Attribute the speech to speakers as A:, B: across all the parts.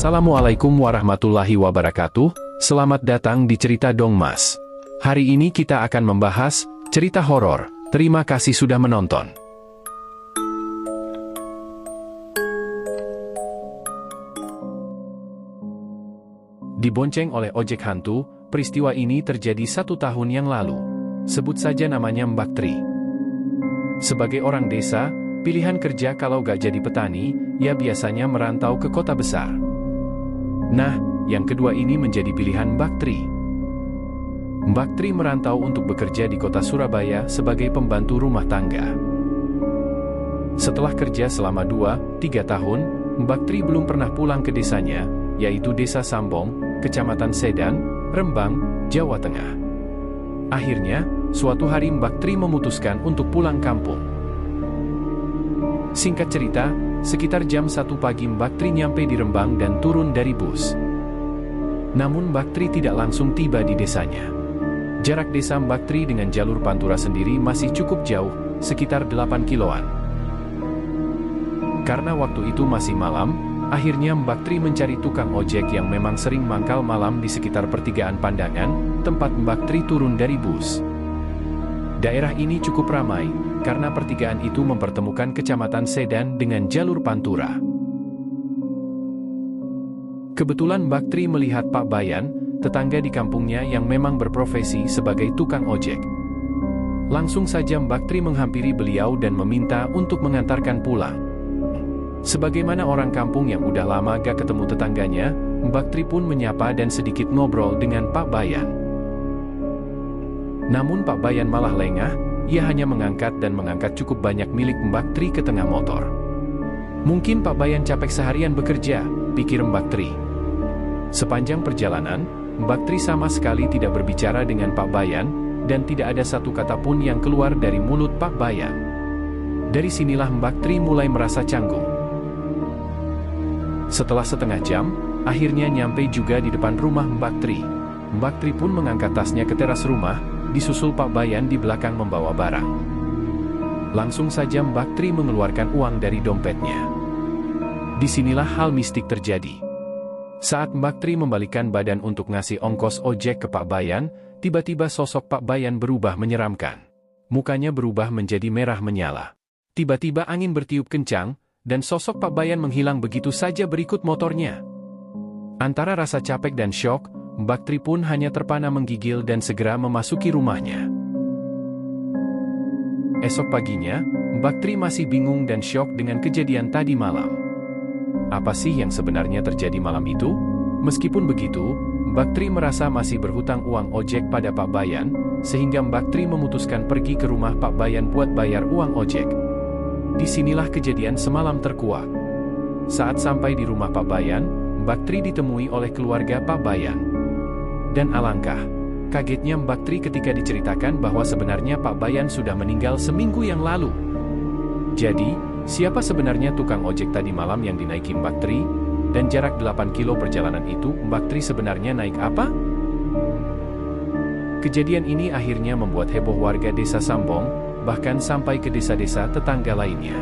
A: Assalamualaikum warahmatullahi wabarakatuh, selamat datang di Cerita Dong Mas. Hari ini kita akan membahas cerita horor. Terima kasih sudah menonton. Dibonceng oleh ojek hantu, peristiwa ini terjadi 1 tahun yang lalu. Sebut saja namanya Mbak Tri. Sebagai orang desa, pilihan kerja kalau gak jadi petani, ya biasanya merantau ke kota besar. Nah, yang kedua ini menjadi pilihan Mbak Tri. Mbak Tri merantau untuk bekerja di kota Surabaya sebagai pembantu rumah tangga. Setelah kerja selama 2-3 tahun, Mbak Tri belum pernah pulang ke desanya, yaitu Desa Sambong, Kecamatan Sedan, Rembang, Jawa Tengah. Akhirnya, suatu hari Mbak Tri memutuskan untuk pulang kampung. Singkat cerita, sekitar jam 1 pagi Mbak Tri nyampe di Rembang dan turun dari bus. Namun Mbak Tri tidak langsung tiba di desanya. Jarak desa Mbak Tri dengan jalur Pantura sendiri masih cukup jauh, sekitar 8 kiloan. Karena waktu itu masih malam, akhirnya Mbak Tri mencari tukang ojek yang memang sering mangkal malam di sekitar pertigaan Pandangan, tempat Mbak Tri turun dari bus. Daerah ini cukup ramai, karena pertigaan itu mempertemukan Kecamatan Sedan dengan jalur Pantura. Kebetulan Mbak Tri melihat Pak Bayan, tetangga di kampungnya yang memang berprofesi sebagai tukang ojek. Langsung saja Mbak Tri menghampiri beliau dan meminta untuk mengantarkan pulang. Sebagaimana orang kampung yang udah lama gak ketemu tetangganya, Mbak Tri pun menyapa dan sedikit ngobrol dengan Pak Bayan. Namun Pak Bayan malah lengah, ia hanya mengangkat cukup banyak milik Mbak Tri ke tengah motor. Mungkin Pak Bayan capek seharian bekerja, pikir Mbak Tri. Sepanjang perjalanan, Mbak Tri sama sekali tidak berbicara dengan Pak Bayan, dan tidak ada satu kata pun yang keluar dari mulut Pak Bayan. Dari sinilah Mbak Tri mulai merasa canggung. Setelah setengah jam, akhirnya nyampe juga di depan rumah Mbak Tri. Mbak Tri pun mengangkat tasnya ke teras rumah, disusul Pak Bayan di belakang membawa barang. Langsung saja Mbak Tri mengeluarkan uang dari dompetnya. Disinilah hal mistik terjadi. Saat Mbak Tri membalikan badan untuk ngasih ongkos ojek ke Pak Bayan, tiba-tiba sosok Pak Bayan berubah menyeramkan. Mukanya berubah menjadi merah menyala. Tiba-tiba angin bertiup kencang, dan sosok Pak Bayan menghilang begitu saja berikut motornya. Antara rasa capek dan syok, Mbak Tri pun hanya terpana menggigil dan segera memasuki rumahnya. Esok paginya, Mbak Tri masih bingung dan syok dengan kejadian tadi malam. Apa sih yang sebenarnya terjadi malam itu? Meskipun begitu, Mbak Tri merasa masih berhutang uang ojek pada Pak Bayan, sehingga Mbak Tri memutuskan pergi ke rumah Pak Bayan buat bayar uang ojek. Disinilah kejadian semalam terkuak. Saat sampai di rumah Pak Bayan, Mbak Tri ditemui oleh keluarga Pak Bayan. Dan alangkah kagetnya Mbak Tri ketika diceritakan bahwa sebenarnya Pak Bayan sudah meninggal seminggu yang lalu. Jadi, siapa sebenarnya tukang ojek tadi malam yang dinaiki Mbak Tri? Dan jarak 8 kilo perjalanan itu, Mbak Tri sebenarnya naik apa? Kejadian ini akhirnya membuat heboh warga Desa Sambong, bahkan sampai ke desa-desa tetangga lainnya.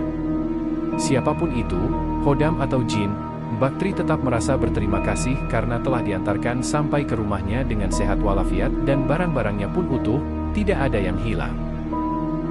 A: Siapapun itu, hodam atau jin, Mbak Tri tetap merasa berterima kasih karena telah diantarkan sampai ke rumahnya dengan sehat walafiat dan barang-barangnya pun utuh, tidak ada yang hilang.